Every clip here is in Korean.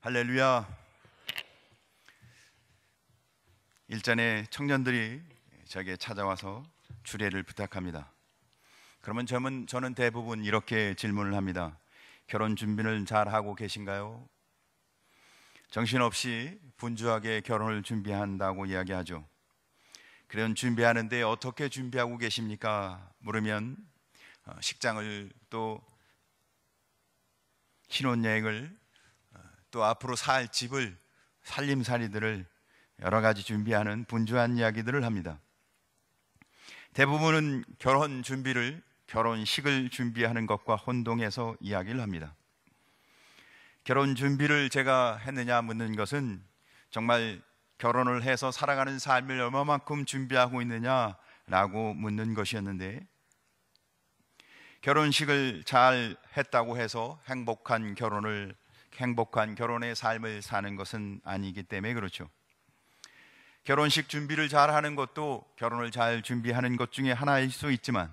할렐루야. 일전에 청년들이 저에게 찾아와서 주례를 부탁합니다. 그러면 저는 대부분 이렇게 질문을 합니다. 결혼 준비를 잘 하고 계신가요? 정신없이 분주하게 결혼을 준비한다고 이야기하죠. 그런 준비하는데 어떻게 준비하고 계십니까? 물으면 식장을, 또 신혼여행을, 또 앞으로 살 집을, 살림살이들을 여러 가지 준비하는 분주한 이야기들을 합니다. 대부분은 결혼 준비를, 결혼식을 준비하는 것과 혼동해서 이야기를 합니다. 결혼 준비를 제가 했느냐 묻는 것은 정말 결혼을 해서 살아가는 삶을 얼마만큼 준비하고 있느냐라고 묻는 것이었는데, 결혼식을 잘 했다고 해서 행복한 결혼의 삶을 사는 것은 아니기 때문에 그렇죠. 결혼식 준비를 잘 하는 것도 결혼을 잘 준비하는 것 중에 하나일 수 있지만,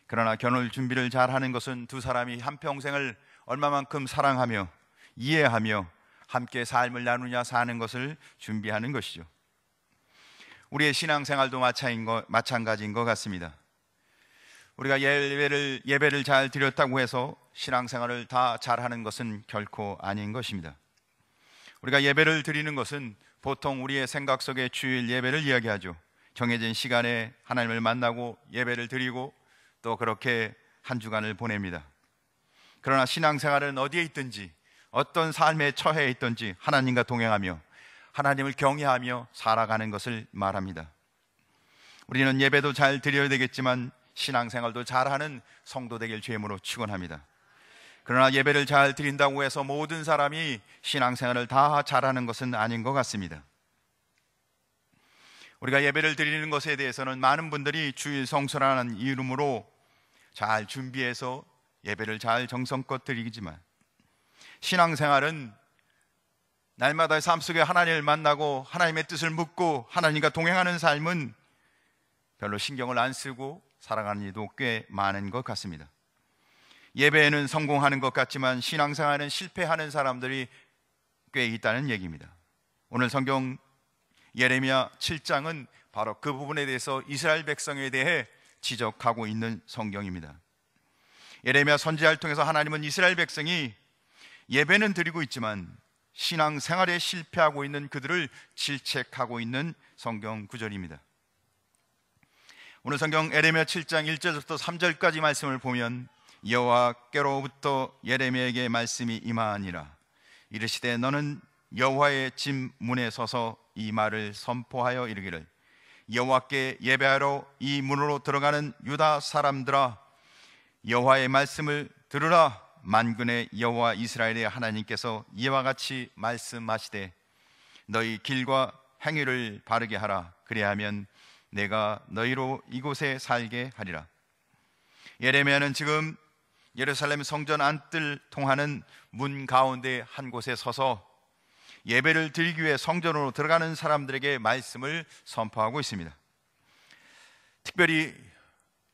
그러나 결혼 준비를 잘 하는 것은 두 사람이 한평생을 얼마만큼 사랑하며 이해하며 함께 삶을 나누냐 사는 것을 준비하는 것이죠. 우리의 신앙생활도 마찬가지인 것 같습니다. 우리가 예배를 잘 드렸다고 해서 신앙생활을 다 잘하는 것은 결코 아닌 것입니다. 우리가 예배를 드리는 것은 보통 우리의 생각 속에 주일 예배를 이야기하죠. 정해진 시간에 하나님을 만나고 예배를 드리고 또 그렇게 한 주간을 보냅니다. 그러나 신앙생활은 어디에 있든지, 어떤 삶에 처해 있든지 하나님과 동행하며 하나님을 경외하며 살아가는 것을 말합니다. 우리는 예배도 잘 드려야 되겠지만 신앙생활도 잘하는 성도 되길 주님으로 축원합니다. 그러나 예배를 잘 드린다고 해서 모든 사람이 신앙생활을 다 잘하는 것은 아닌 것 같습니다. 우리가 예배를 드리는 것에 대해서는 많은 분들이 주일 성수라는 이름으로 잘 준비해서 예배를 잘 정성껏 드리지만, 신앙생활은 날마다 삶 속에 하나님을 만나고 하나님의 뜻을 묻고 하나님과 동행하는 삶은 별로 신경을 안 쓰고 살아가는 일도 꽤 많은 것 같습니다. 예배에는 성공하는 것 같지만 신앙생활은 실패하는 사람들이 꽤 있다는 얘기입니다. 오늘 성경 예레미야 7장은 바로 그 부분에 대해서 이스라엘 백성에 대해 지적하고 있는 성경입니다. 예레미야 선지자를 통해서 하나님은 이스라엘 백성이 예배는 드리고 있지만 신앙생활에 실패하고 있는 그들을 질책하고 있는 성경 구절입니다. 오늘 성경 예레미야 7장 1절부터 3절까지 말씀을 보면, 여호와께로부터 예레미야에게 말씀이 임하니라. 이르시되 너는 여호와의 집 문에 서서 이 말을 선포하여 이르기를, 여호와께 예배하러 이 문으로 들어가는 유다 사람들아, 여호와의 말씀을 들으라. 만군의 여호와 이스라엘의 하나님께서 이와 같이 말씀하시되 너희 길과 행위를 바르게 하라. 그리하면 내가 너희로 이곳에 살게 하리라. 예레미야는 지금 예루살렘 성전 안뜰 통하는 문 가운데 한 곳에 서서 예배를 드리기 위해 성전으로 들어가는 사람들에게 말씀을 선포하고 있습니다. 특별히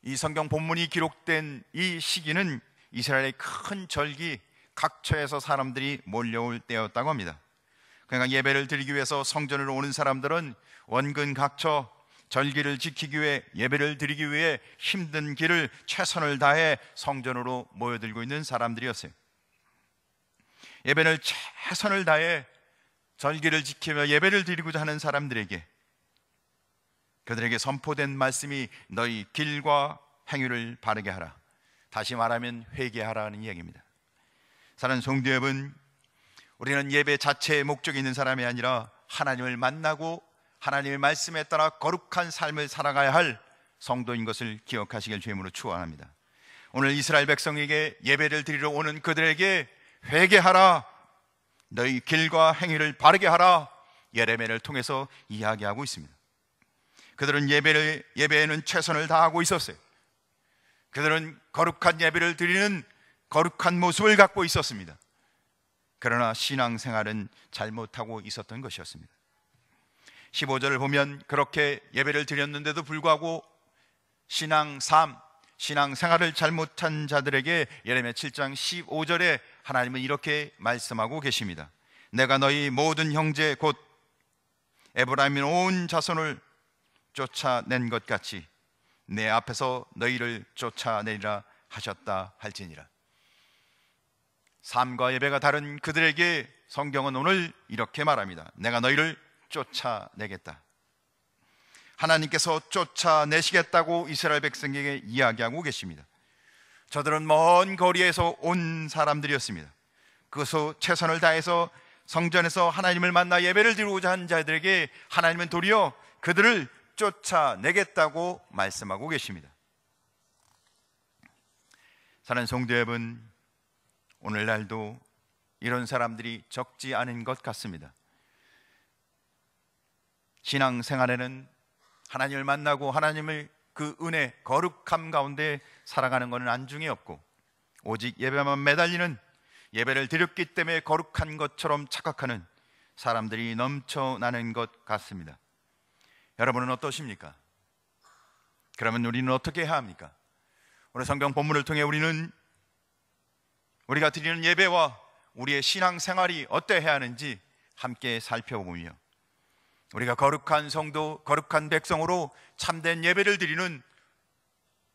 이 성경 본문이 기록된 이 시기는 이스라엘의 큰 절기, 각처에서 사람들이 몰려올 때였다고 합니다. 그러니까 예배를 드리기 위해서 성전으로 오는 사람들은 원근 각처 절기를 지키기 위해, 예배를 드리기 위해 힘든 길을 최선을 다해 성전으로 모여들고 있는 사람들이었어요. 예배를 최선을 다해 절기를 지키며 예배를 드리고자 하는 사람들에게, 그들에게 선포된 말씀이 너희 길과 행위를 바르게 하라. 다시 말하면 회개하라는 이야기입니다. 사랑하는 성도 여러분, 우리는 예배 자체의 목적이 있는 사람이 아니라 하나님을 만나고 하나님의 말씀에 따라 거룩한 삶을 살아가야 할 성도인 것을 기억하시길 주님으로 축원합니다. 오늘 이스라엘 백성에게 예배를 드리러 오는 그들에게 회개하라, 너희 길과 행위를 바르게 하라, 예레미야를 통해서 이야기하고 있습니다. 그들은 예배에는 최선을 다하고 있었어요. 그들은 거룩한 예배를 드리는 거룩한 모습을 갖고 있었습니다. 그러나 신앙생활은 잘못하고 있었던 것이었습니다. 15절을 보면 그렇게 예배를 드렸는데도 불구하고 신앙 생활을 잘못한 자들에게 예레미야 7장 15절에 하나님은 이렇게 말씀하고 계십니다. 내가 너희 모든 형제 곧 에브라임의 온 자손을 쫓아낸 것 같이 내 앞에서 너희를 쫓아내리라 하셨다 할지니라. 삶과 예배가 다른 그들에게 성경은 오늘 이렇게 말합니다. 내가 너희를 쫓아내겠다. 하나님께서 쫓아내시겠다고 이스라엘 백성에게 이야기하고 계십니다. 저들은 먼 거리에서 온 사람들이었습니다. 그것으로 최선을 다해서 성전에서 하나님을 만나 예배를 드리고자 한 자들에게 하나님은 도리어 그들을 쫓아내겠다고 말씀하고 계십니다. 사랑하는 성도 여러분, 오늘날도 이런 사람들이 적지 않은 것 같습니다. 신앙생활에는 하나님을 만나고 하나님을 그 은혜, 거룩함 가운데 살아가는 것은 안중에 없고 오직 예배만 매달리는, 예배를 드렸기 때문에 거룩한 것처럼 착각하는 사람들이 넘쳐나는 것 같습니다. 여러분은 어떠십니까? 그러면 우리는 어떻게 해야 합니까? 오늘 성경 본문을 통해 우리가 드리는 예배와 우리의 신앙생활이 어떠해야 하는지 함께 살펴보며 우리가 거룩한 성도, 거룩한 백성으로 참된 예배를 드리는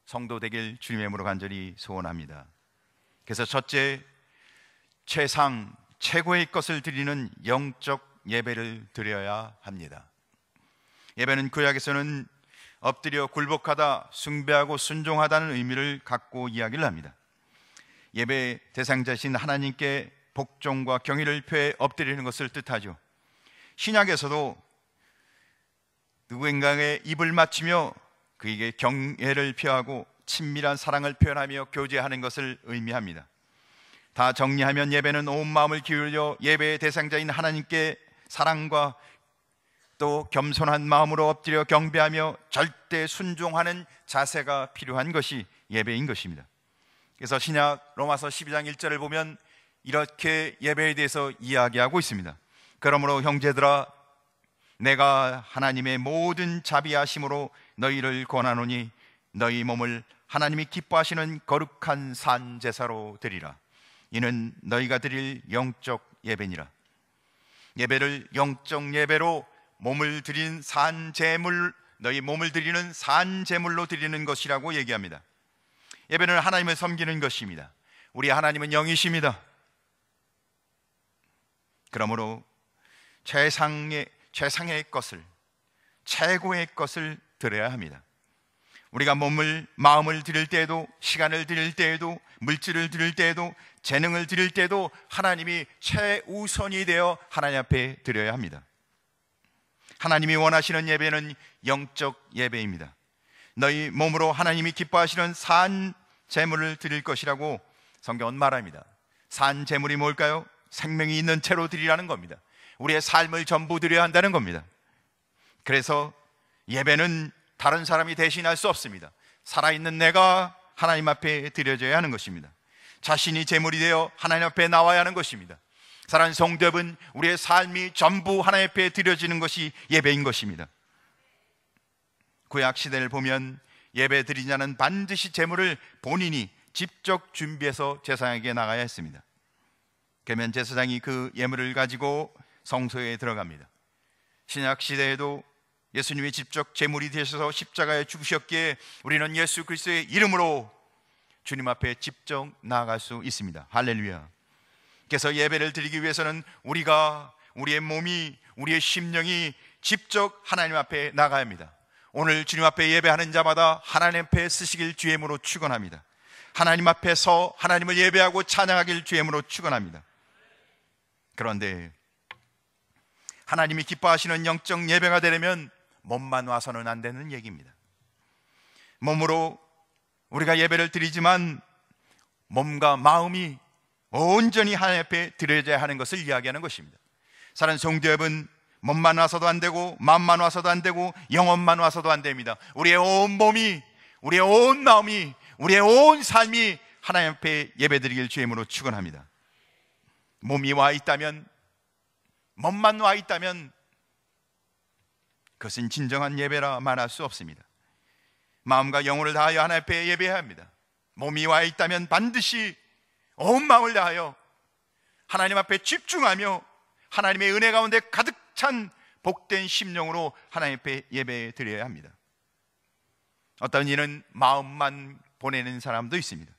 성도 되길 주님의 이름으로 간절히 소원합니다. 그래서 첫째, 최고의 것을 드리는 영적 예배를 드려야 합니다. 예배는 구약에서는 엎드려 굴복하다, 숭배하고 순종하다는 의미를 갖고 이야기를 합니다. 예배 대상자신 하나님께 복종과 경의를 표해 엎드리는 것을 뜻하죠. 신약에서도 누구인가의 입을 맞추며 그에게 경애를 표하고 친밀한 사랑을 표현하며 교제하는 것을 의미합니다. 다 정리하면 예배는 온 마음을 기울여 예배의 대상자인 하나님께 사랑과 또 겸손한 마음으로 엎드려 경배하며 절대 순종하는 자세가 필요한 것이 예배인 것입니다. 그래서 신약 로마서 12장 1절을 보면 이렇게 예배에 대해서 이야기하고 있습니다. 그러므로 형제들아, 내가 하나님의 모든 자비하심으로 너희를 권하노니 너희 몸을 하나님이 기뻐하시는 거룩한 산 제사로 드리라. 이는 너희가 드릴 영적 예배니라. 예배를 영적 예배로 몸을 드린 산 제물, 너희 몸을 드리는 산 제물로 드리는 것이라고 얘기합니다. 예배는 하나님을 섬기는 것입니다. 우리 하나님은 영이십니다. 그러므로 최상의 것을, 최고의 것을 드려야 합니다. 우리가 마음을 드릴 때에도, 시간을 드릴 때에도, 물질을 드릴 때에도, 재능을 드릴 때에도 하나님이 최우선이 되어 하나님 앞에 드려야 합니다. 하나님이 원하시는 예배는 영적 예배입니다. 너희 몸으로 하나님이 기뻐하시는 산 제물을 드릴 것이라고 성경은 말합니다. 산 제물이 뭘까요? 생명이 있는 채로 드리라는 겁니다. 우리의 삶을 전부 드려야 한다는 겁니다. 그래서 예배는 다른 사람이 대신할 수 없습니다. 살아있는 내가 하나님 앞에 드려져야 하는 것입니다. 자신이 제물이 되어 하나님 앞에 나와야 하는 것입니다. 사랑하는 성도 여러분, 우리의 삶이 전부 하나님 앞에 드려지는 것이 예배인 것입니다. 구약 시대를 보면 예배 드리는 자는 반드시 제물을 본인이 직접 준비해서 제사장에게 나가야 했습니다. 그러면 제사장이 그 예물을 가지고 성소에 들어갑니다. 신약 시대에도 예수님이 직접 제물이 되셔서 십자가에 죽으셨기에 우리는 예수 그리스도의 이름으로 주님 앞에 직접 나아갈 수 있습니다. 할렐루야. 그래서 예배를 드리기 위해서는 우리의 몸이, 우리의 심령이 직접 하나님 앞에 나가야 합니다. 오늘 주님 앞에 예배하는 자마다 하나님 앞에 서시길 주임으로 축원합니다. 하나님 앞에서 하나님을 예배하고 찬양하길 주임으로 축원합니다. 그런데 하나님이 기뻐하시는 영적 예배가 되려면 몸만 와서는 안 되는 얘기입니다. 몸으로 우리가 예배를 드리지만 몸과 마음이 온전히 하나님 앞에 드려져야 하는 것을 이야기하는 것입니다. 사랑하는 성도 여러분, 몸만 와서도 안 되고 마음만 와서도 안 되고 영혼만 와서도 안 됩니다. 우리의 온 몸이, 우리의 온 마음이, 우리의 온 삶이 하나님 앞에 예배드리길 주임으로 축원합니다. 몸이 와 있다면, 몸만 와 있다면 그것은 진정한 예배라 말할 수 없습니다. 마음과 영혼을 다하여 하나님 앞에 예배해야 합니다. 몸이 와 있다면 반드시 온 마음을 다하여 하나님 앞에 집중하며 하나님의 은혜 가운데 가득 찬 복된 심령으로 하나님 앞에 예배 드려야 합니다. 어떤 이는 마음만 보내는 사람도 있습니다.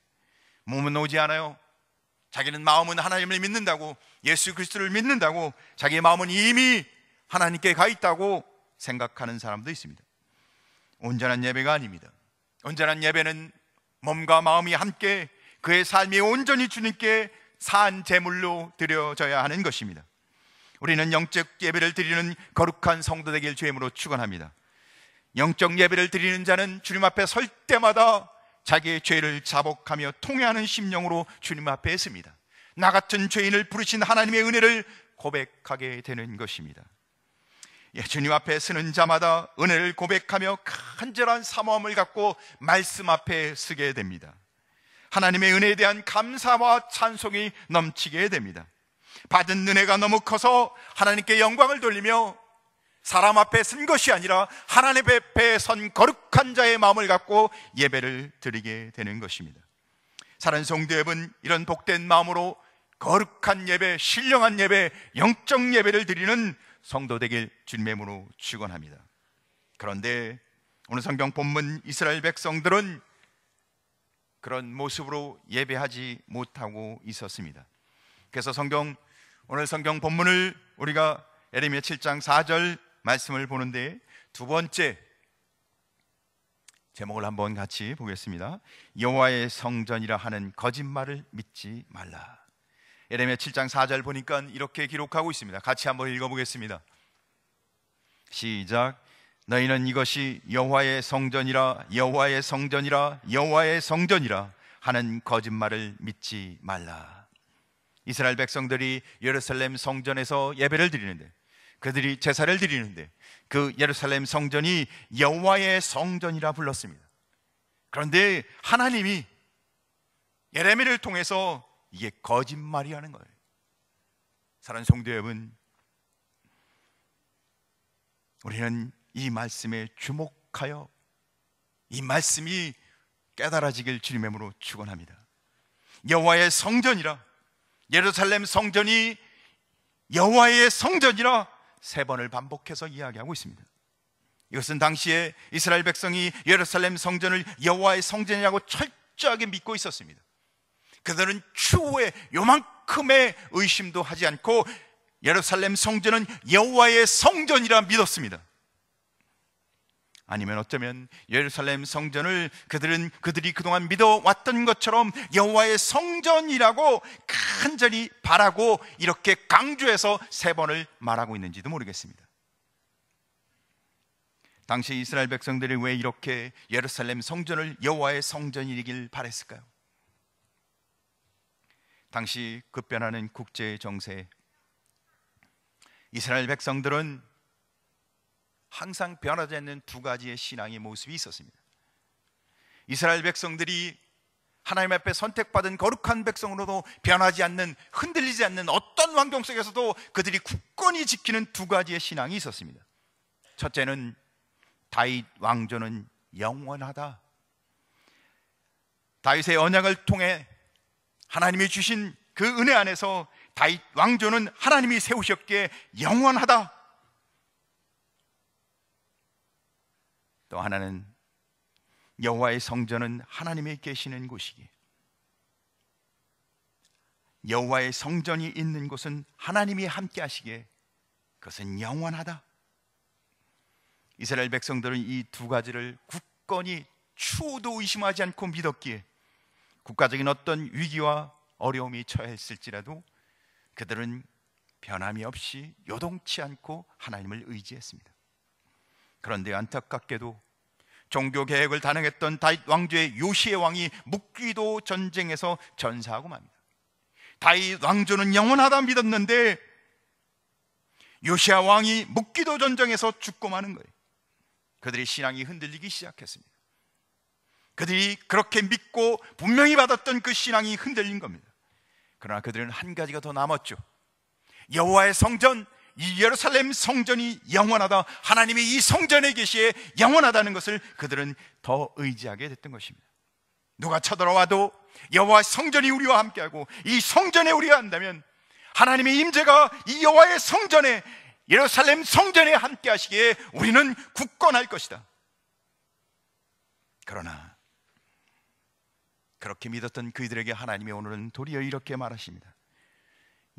몸은 오지 않아요. 자기는 마음은 하나님을 믿는다고, 예수 그리스도를 믿는다고, 자기의 마음은 이미 하나님께 가 있다고 생각하는 사람도 있습니다. 온전한 예배가 아닙니다. 온전한 예배는 몸과 마음이 함께 그의 삶이 온전히 주님께 산 제물로 드려져야 하는 것입니다. 우리는 영적 예배를 드리는 거룩한 성도 되길 주임으로 축원합니다. 영적 예배를 드리는 자는 주님 앞에 설 때마다 자기의 죄를 자복하며 통회하는 심령으로 주님 앞에 섭니다. 나 같은 죄인을 부르신 하나님의 은혜를 고백하게 되는 것입니다. 주님 앞에 서는 자마다 은혜를 고백하며 간절한 사모함을 갖고 말씀 앞에 서게 됩니다. 하나님의 은혜에 대한 감사와 찬송이 넘치게 됩니다. 받은 은혜가 너무 커서 하나님께 영광을 돌리며 사람 앞에 선 것이 아니라 하나님 앞에 선 거룩한 자의 마음을 갖고 예배를 드리게 되는 것입니다. 사랑하는 성도 여러분, 이런 복된 마음으로 거룩한 예배, 신령한 예배, 영적 예배를 드리는 성도 되길 주님의 이름으로 축원합니다. 그런데 오늘 성경 본문 이스라엘 백성들은 그런 모습으로 예배하지 못하고 있었습니다. 그래서 오늘 성경 본문을 우리가 예레미야 7장 4절 말씀을 보는데 두 번째 제목을 한번 같이 보겠습니다. 여호와의 성전이라 하는 거짓말을 믿지 말라. 예레미야 7장 4절 보니까 이렇게 기록하고 있습니다. 같이 한번 읽어보겠습니다. 시작. 너희는 이것이 여호와의 성전이라 여호와의 성전이라 여호와의 성전이라 하는 거짓말을 믿지 말라. 이스라엘 백성들이 예루살렘 성전에서 예배를 드리는데, 그들이 제사를 드리는데 그 예루살렘 성전이 여호와의 성전이라 불렀습니다. 그런데 하나님이 예레미야를 통해서 이게 거짓말이라는 거예요. 사랑하는 성도 여러분, 우리는 이 말씀에 주목하여 이 말씀이 깨달아지길 주님의 이름으로 축원합니다. 여호와의 성전이라, 예루살렘 성전이 여호와의 성전이라 3번을 반복해서 이야기하고 있습니다. 이것은 당시에 이스라엘 백성이 예루살렘 성전을 여호와의 성전이라고 철저하게 믿고 있었습니다. 그들은 추후에 요만큼의 의심도 하지 않고 예루살렘 성전은 여호와의 성전이라 믿었습니다. 아니면 어쩌면 예루살렘 성전을 그들이 그동안 믿어왔던 것처럼 여호와의 성전이라고 간절히 바라고 이렇게 강조해서 3번을 말하고 있는지도 모르겠습니다. 당시 이스라엘 백성들이 왜 이렇게 예루살렘 성전을 여호와의 성전이길 바랬을까요? 당시 급변하는 국제 정세, 이스라엘 백성들은 항상 변하지 않는 2가지의 신앙의 모습이 있었습니다. 이스라엘 백성들이 하나님 앞에 선택받은 거룩한 백성으로도 변하지 않는, 흔들리지 않는 어떤 환경 속에서도 그들이 굳건히 지키는 2가지의 신앙이 있었습니다. 첫째는 다윗 왕조는 영원하다. 다윗의 언약을 통해 하나님이 주신 그 은혜 안에서 다윗 왕조는 하나님이 세우셨기에 영원하다. 또 하나는 여호와의 성전은 하나님이 계시는 곳이기에, 여호와의 성전이 있는 곳은 하나님이 함께 하시기에 그것은 영원하다. 이스라엘 백성들은 이 2가지를 굳건히 추호도 의심하지 않고 믿었기에 국가적인 어떤 위기와 어려움이 처했을지라도 그들은 변함이 없이 요동치 않고 하나님을 의지했습니다. 그런데 안타깝게도 종교 개혁을 단행했던 다윗 왕조의 요시의 왕이 묵기도 전쟁에서 전사하고 맙니다. 다윗 왕조는 영원하다 믿었는데 요시아 왕이 묵기도 전쟁에서 죽고 마는 거예요. 그들의 신앙이 흔들리기 시작했습니다. 그들이 그렇게 믿고 분명히 받았던 그 신앙이 흔들린 겁니다. 그러나 그들은 한 가지가 더 남았죠. 여호와의 성전, 이 예루살렘 성전이 영원하다, 하나님이 이 성전에 계시에 영원하다는 것을 그들은 더 의지하게 됐던 것입니다. 누가 쳐들어와도 여호와 성전이 우리와 함께하고 이 성전에 우리가 한다면 하나님의 임재가 이 여호와의 성전에, 예루살렘 성전에 함께 하시기에 우리는 굳건할 것이다. 그러나 그렇게 믿었던 그들에게 하나님이 오늘은 도리어 이렇게 말하십니다.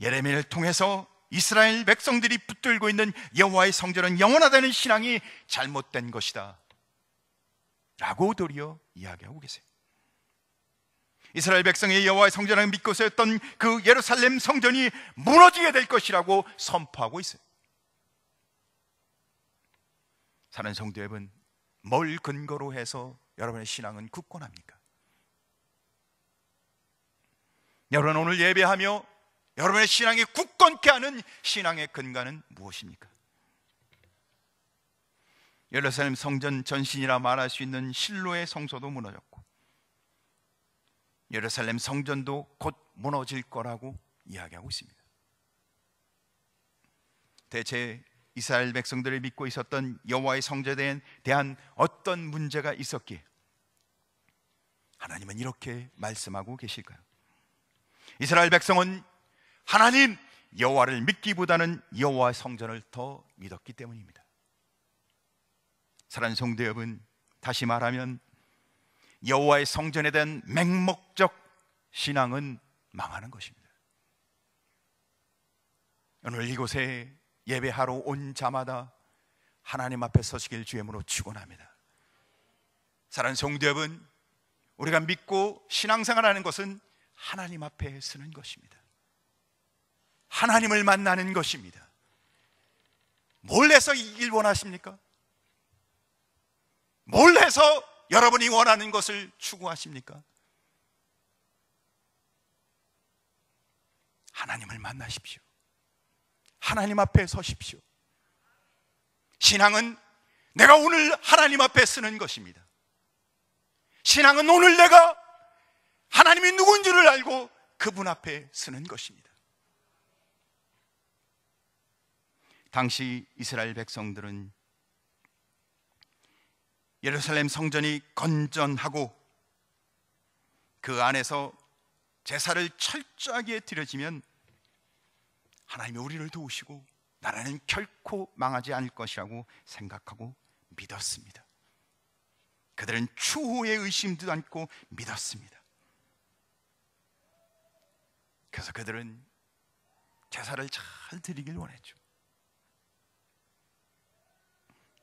예레미야를 통해서 이스라엘 백성들이 붙들고 있는 여호와의 성전은 영원하다는 신앙이 잘못된 것이다 라고 도리어 이야기하고 계세요. 이스라엘 백성의 여호와의 성전을 믿고 세웠던 그 예루살렘 성전이 무너지게 될 것이라고 선포하고 있어요. 사랑하는 성도 여러분, 뭘 근거로 해서 여러분의 신앙은 굳건합니까? 여러분, 오늘 예배하며 여러분의 신앙이 굳건케 하는 신앙의 근간은 무엇입니까? 예루살렘 성전 전신이라 말할 수 있는 실로의 성소도 무너졌고 예루살렘 성전도 곧 무너질 거라고 이야기하고 있습니다. 대체 이스라엘 백성들을 믿고 있었던 여호와의 성전에 대한 어떤 문제가 있었기에 하나님은 이렇게 말씀하고 계실까요? 이스라엘 백성은 하나님 여호와를 믿기보다는 여호와의 성전을 더 믿었기 때문입니다. 사랑하는 성도 여러분, 다시 말하면 여호와의 성전에 대한 맹목적 신앙은 망하는 것입니다. 오늘 이곳에 예배하러 온 자마다 하나님 앞에 서시길 주의 이름으로 축원합니다. 사랑하는 성도 여러분, 우리가 믿고 신앙생활하는 것은 하나님 앞에 서는 것입니다. 하나님을 만나는 것입니다. 뭘 해서 이길 원하십니까? 뭘 해서 여러분이 원하는 것을 추구하십니까? 하나님을 만나십시오. 하나님 앞에 서십시오. 신앙은 내가 오늘 하나님 앞에 서는 것입니다. 신앙은 오늘 내가 하나님이 누군지를 알고 그분 앞에 서는 것입니다. 당시 이스라엘 백성들은 예루살렘 성전이 건전하고 그 안에서 제사를 철저하게 드려지면 하나님이 우리를 도우시고 나라는 결코 망하지 않을 것이라고 생각하고 믿었습니다. 그들은 추후에 의심도 않고 믿었습니다. 그래서 그들은 제사를 잘 드리길 원했죠.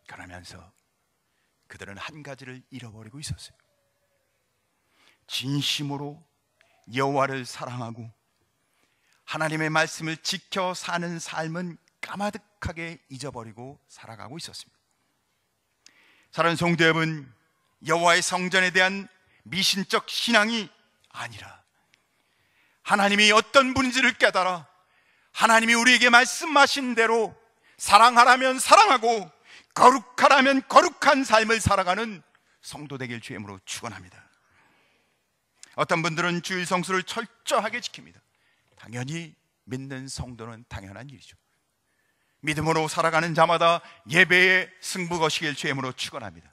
그러면서 그들은 한 가지를 잃어버리고 있었어요. 진심으로 여호와를 사랑하고 하나님의 말씀을 지켜 사는 삶은 까마득하게 잊어버리고 살아가고 있었습니다. 사랑하는 성도 여러분, 여호와의 성전에 대한 미신적 신앙이 아니라 하나님이 어떤 분인지를 깨달아 하나님이 우리에게 말씀하신 대로 사랑하라면 사랑하고 거룩하라면 거룩한 삶을 살아가는 성도 되길 주의 이름으로 축원합니다. 어떤 분들은 주일 성수를 철저하게 지킵니다. 당연히 믿는 성도는 당연한 일이죠. 믿음으로 살아가는 자마다 예배에 승부 거시길 주의 이름으로 축원합니다.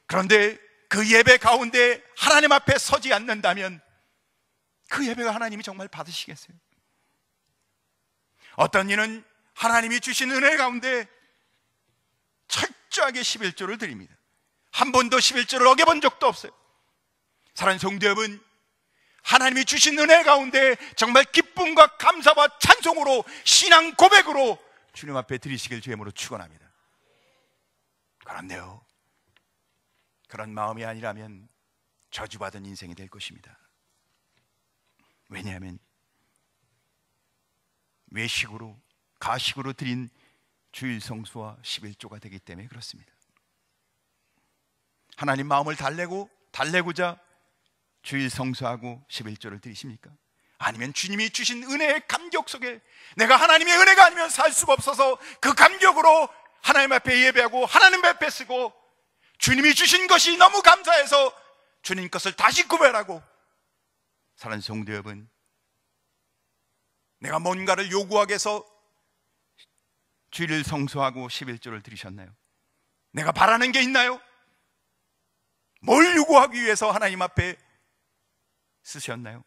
그런데 그 예배 가운데 하나님 앞에 서지 않는다면 그 예배가 하나님이 정말 받으시겠어요? 어떤 이는 하나님이 주신 은혜 가운데 철저하게 11조를 드립니다. 한 번도 11조를 어겨본 적도 없어요. 사랑하는 성도 여러분, 하나님이 주신 은혜 가운데 정말 기쁨과 감사와 찬송으로 신앙 고백으로 주님 앞에 드리시길 주의 이름으로 축원합니다. 그런데요, 그런 마음이 아니라면 저주받은 인생이 될 것입니다. 왜냐하면 외식으로 가식으로 드린 주일 성수와 11조가 되기 때문에 그렇습니다. 하나님 마음을 달래고자 주일 성수하고 11조를 드리십니까? 아니면 주님이 주신 은혜의 감격 속에 내가 하나님의 은혜가 아니면 살 수가 없어서 그 감격으로 하나님 앞에 예배하고 하나님 앞에 쓰고 주님이 주신 것이 너무 감사해서 주님 것을 다시 구별하고, 사랑하는 성도 여러분, 내가 뭔가를 요구하기 위해서 주일을 성수하고 11조를 드리셨나요? 내가 바라는 게 있나요? 뭘 요구하기 위해서 하나님 앞에 쓰셨나요?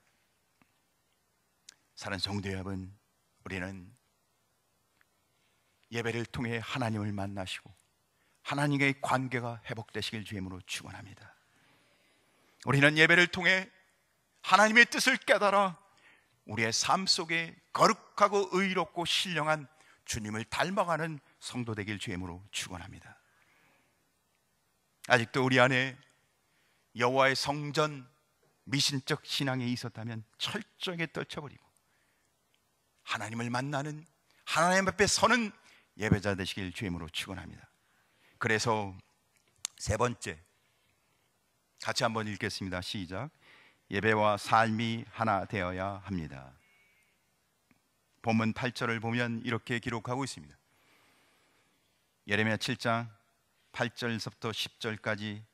사랑하는 성도 여러분, 우리는 예배를 통해 하나님을 만나시고 하나님과의 관계가 회복되시길 주임으로 축원합니다. 우리는 예배를 통해 하나님의 뜻을 깨달아 우리의 삶 속에 거룩하고 의롭고 신령한 주님을 닮아가는 성도 되길 주임으로 축원합니다. 아직도 우리 안에 여호와의 성전 미신적 신앙이 있었다면 철저하게 떨쳐버리고 하나님을 만나는, 하나님 앞에 서는 예배자 되시길 주임으로 축원합니다. 그래서 세 번째, 같이 한번 읽겠습니다. 시작. 예배와 삶이 하나 되어야 합니다. 본문 8절을 보면 이렇게 기록하고 있습니다. 예레미야 7장 8절부터 10절까지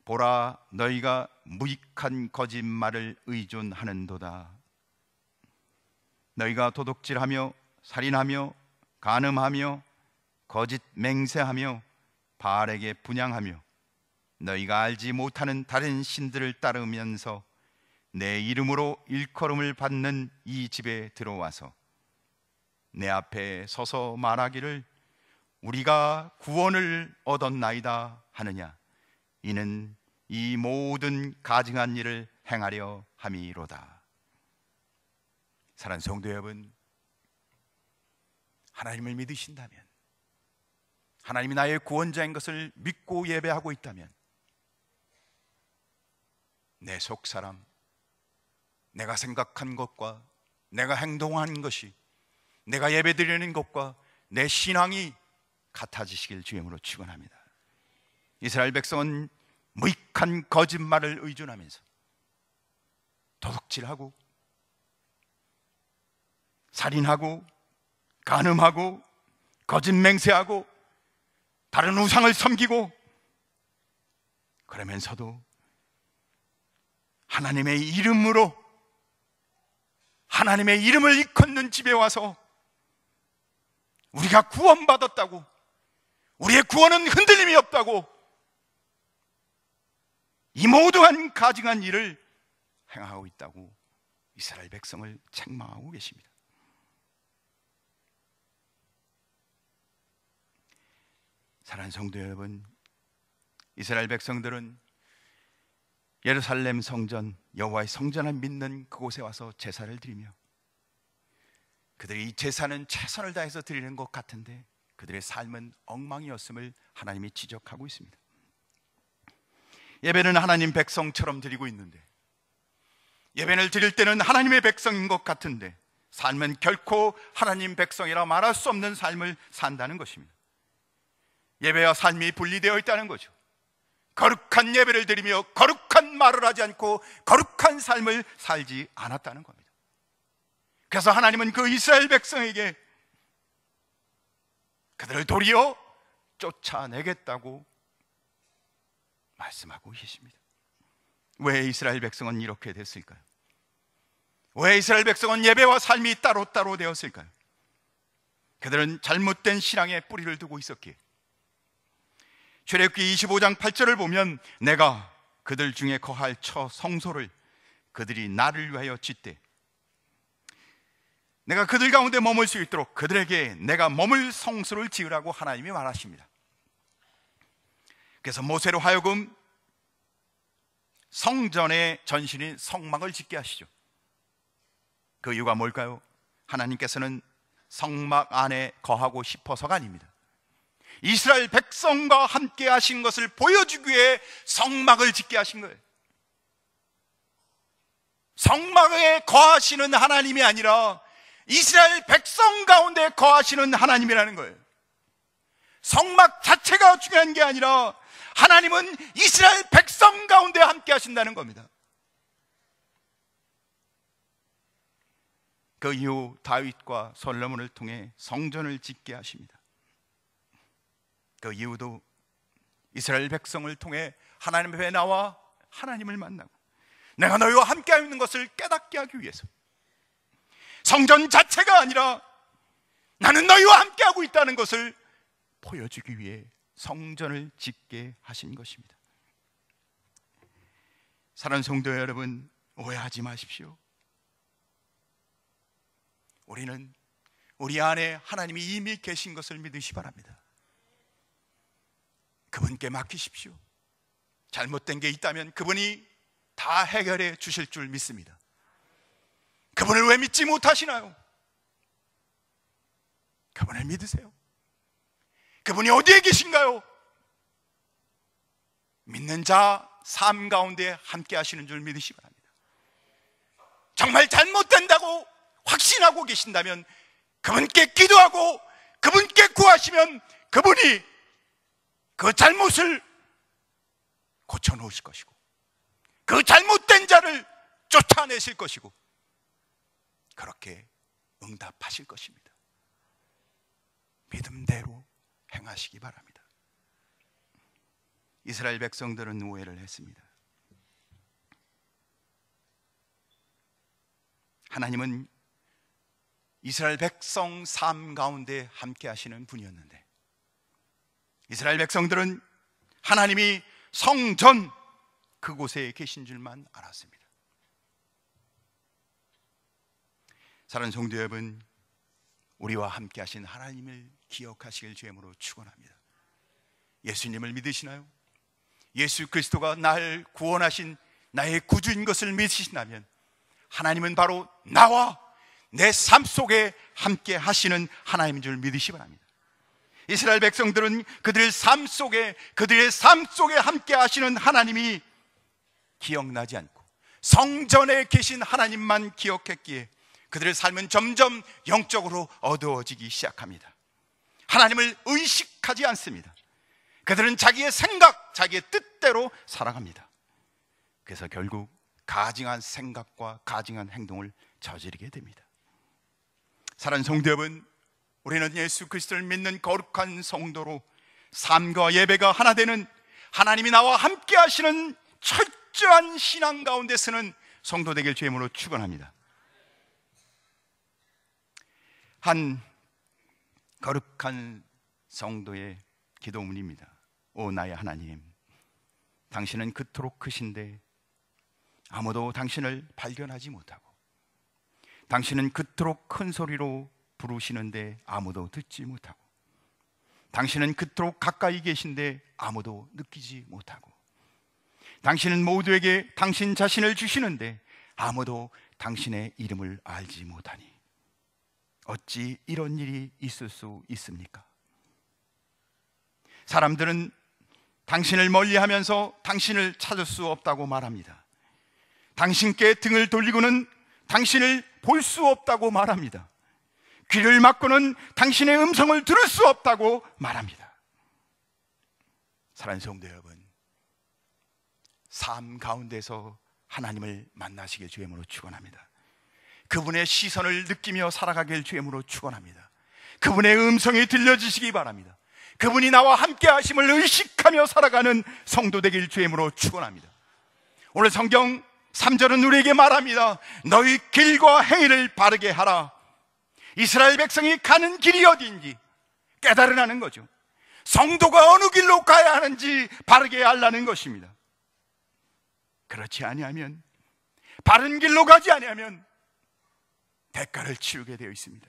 보라, 너희가 무익한 거짓말을 의존하는도다. 너희가 도둑질하며 살인하며 간음하며 거짓 맹세하며 바알에게 분향하며 너희가 알지 못하는 다른 신들을 따르면서 내 이름으로 일컬음을 받는 이 집에 들어와서 내 앞에 서서 말하기를 우리가 구원을 얻었나이다 하느냐. 이는 이 모든 가증한 일을 행하려 함이로다. 사랑하는 성도 여러분, 하나님을 믿으신다면, 하나님이 나의 구원자인 것을 믿고 예배하고 있다면 내 속사람, 내가 생각한 것과 내가 행동한 것이, 내가 예배드리는 것과 내 신앙이 같아지시길 주임으로 축원합니다. 이스라엘 백성은 무익한 거짓말을 의존하면서 도둑질하고 살인하고 간음하고 거짓 맹세하고 다른 우상을 섬기고, 그러면서도 하나님의 이름으로 하나님의 이름을 일컫는 집에 와서 우리가 구원받았다고, 우리의 구원은 흔들림이 없다고, 이 모든 가증한 일을 행하고 있다고 이스라엘 백성을 책망하고 계십니다. 사랑하는 성도 여러분, 이스라엘 백성들은 예루살렘 성전, 여호와의 성전을 믿는 그곳에 와서 제사를 드리며, 그들이 이 제사는 최선을 다해서 드리는 것 같은데 그들의 삶은 엉망이었음을 하나님이 지적하고 있습니다. 예배는 하나님 백성처럼 드리고 있는데, 예배를 드릴 때는 하나님의 백성인 것 같은데 삶은 결코 하나님 백성이라 말할 수 없는 삶을 산다는 것입니다. 예배와 삶이 분리되어 있다는 거죠. 거룩한 예배를 드리며 거룩한 말을 하지 않고 거룩한 삶을 살지 않았다는 겁니다. 그래서 하나님은 그 이스라엘 백성에게 그들을 도리어 쫓아내겠다고 말씀하고 계십니다. 왜 이스라엘 백성은 이렇게 됐을까요? 왜 이스라엘 백성은 예배와 삶이 따로따로 되었을까요? 그들은 잘못된 신앙에 뿌리를 두고 있었기에. 출애굽기 25장 8절을 보면 내가 그들 중에 거할 처 성소를 그들이 나를 위하여 짓되 내가 그들 가운데 머물 수 있도록 그들에게 내가 머물 성소를 지으라고 하나님이 말하십니다. 그래서 모세로 하여금 성전의 전신인 성막을 짓게 하시죠. 그 이유가 뭘까요? 하나님께서는 성막 안에 거하고 싶어서가 아닙니다. 이스라엘 백성과 함께 하신 것을 보여주기 위해 성막을 짓게 하신 거예요. 성막에 거하시는 하나님이 아니라 이스라엘 백성 가운데 거하시는 하나님이라는 거예요. 성막 자체가 중요한 게 아니라 하나님은 이스라엘 백성 가운데 함께 하신다는 겁니다. 그 이후 다윗과 솔로몬을 통해 성전을 짓게 하십니다. 그 이후도 이스라엘 백성을 통해 하나님 앞에 나와 하나님을 만나고 내가 너희와 함께 있는 것을 깨닫게 하기 위해서 성전 자체가 아니라 나는 너희와 함께하고 있다는 것을 보여주기 위해 성전을 짓게 하신 것입니다. 사랑하는 성도 여러분, 오해하지 마십시오. 우리는 우리 안에 하나님이 이미 계신 것을 믿으시 바랍니다. 그분께 맡기십시오. 잘못된 게 있다면 그분이 다 해결해 주실 줄 믿습니다. 그분을 왜 믿지 못하시나요? 그분을 믿으세요. 그분이 어디에 계신가요? 믿는 자 삶 가운데 함께 하시는 줄 믿으시기 바랍니다. 정말 잘못된다고 확신하고 계신다면 그분께 기도하고 그분께 구하시면 그분이 그 잘못을 고쳐놓으실 것이고 그 잘못된 자를 쫓아내실 것이고 그렇게 응답하실 것입니다. 믿음대로 행하시기 바랍니다. 이스라엘 백성들은 오해를 했습니다. 하나님은 이스라엘 백성 삶 가운데 함께 하시는 분이었는데 이스라엘 백성들은 하나님이 성전 그곳에 계신 줄만 알았습니다. 사랑하는 성도 여러분, 우리와 함께 하신 하나님을 기억하시길 주님으로 축원합니다. 예수님을 믿으시나요? 예수 그리스도가 나를 구원하신 나의 구주인 것을 믿으신다면 하나님은 바로 나와 내 삶 속에 함께 하시는 하나님인 줄 믿으시기 바랍니다. 이스라엘 백성들은 그들의 삶 속에 함께 하시는 하나님이 기억나지 않고 성전에 계신 하나님만 기억했기에 그들의 삶은 점점 영적으로 어두워지기 시작합니다. 하나님을 의식하지 않습니다. 그들은 자기의 생각, 자기의 뜻대로 살아갑니다. 그래서 결국 가증한 생각과 가증한 행동을 저지르게 됩니다. 사랑하는 성도 여러분, 우리는 예수 그리스도를 믿는 거룩한 성도로 삶과 예배가 하나 되는 하나님이 나와 함께 하시는 철저한 신앙 가운데 서는 성도 되길 주님으로 축원합니다. 한 거룩한 성도의 기도문입니다. 오 나의 하나님, 당신은 그토록 크신데 아무도 당신을 발견하지 못하고 당신은 그토록 큰 소리로 부르시는데 아무도 듣지 못하고 당신은 그토록 가까이 계신데 아무도 느끼지 못하고 당신은 모두에게 당신 자신을 주시는데 아무도 당신의 이름을 알지 못하니 어찌 이런 일이 있을 수 있습니까? 사람들은 당신을 멀리하면서 당신을 찾을 수 없다고 말합니다. 당신께 등을 돌리고는 당신을 볼 수 없다고 말합니다. 귀를 막고는 당신의 음성을 들을 수 없다고 말합니다. 사랑하는 성도 여러분, 삶 가운데서 하나님을 만나시길 주님으로 축원합니다. 그분의 시선을 느끼며 살아가길 주님으로 축원합니다. 그분의 음성이 들려지시기 바랍니다. 그분이 나와 함께 하심을 의식하며 살아가는 성도 되길 주님으로 축원합니다. 오늘 성경 3절은 우리에게 말합니다. 너희 길과 행위를 바르게 하라. 이스라엘 백성이 가는 길이 어디인지 깨달으라는 거죠. 성도가 어느 길로 가야 하는지 바르게 알라는 것입니다. 그렇지 아니하면, 바른 길로 가지 아니하면 대가를 치르게 되어 있습니다.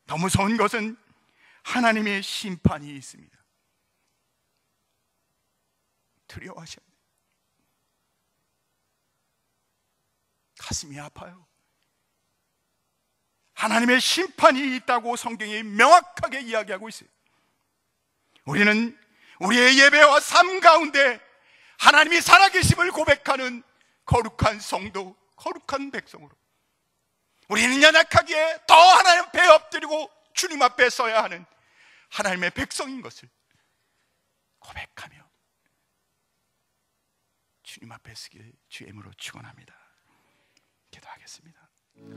더 무서운 것은 하나님의 심판이 있습니다. 두려워하셔야 돼요. 가슴이 아파요. 하나님의 심판이 있다고 성경이 명확하게 이야기하고 있어요. 우리는 우리의 예배와 삶 가운데 하나님이 살아계심을 고백하는 거룩한 성도, 거룩한 백성으로 우리는 연약하기에 더 하나님 앞에 엎드리고 주님 앞에 서야 하는 하나님의 백성인 것을 고백하며 주님 앞에 서길 주임으로 축원합니다. 기도하겠습니다.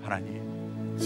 하나님,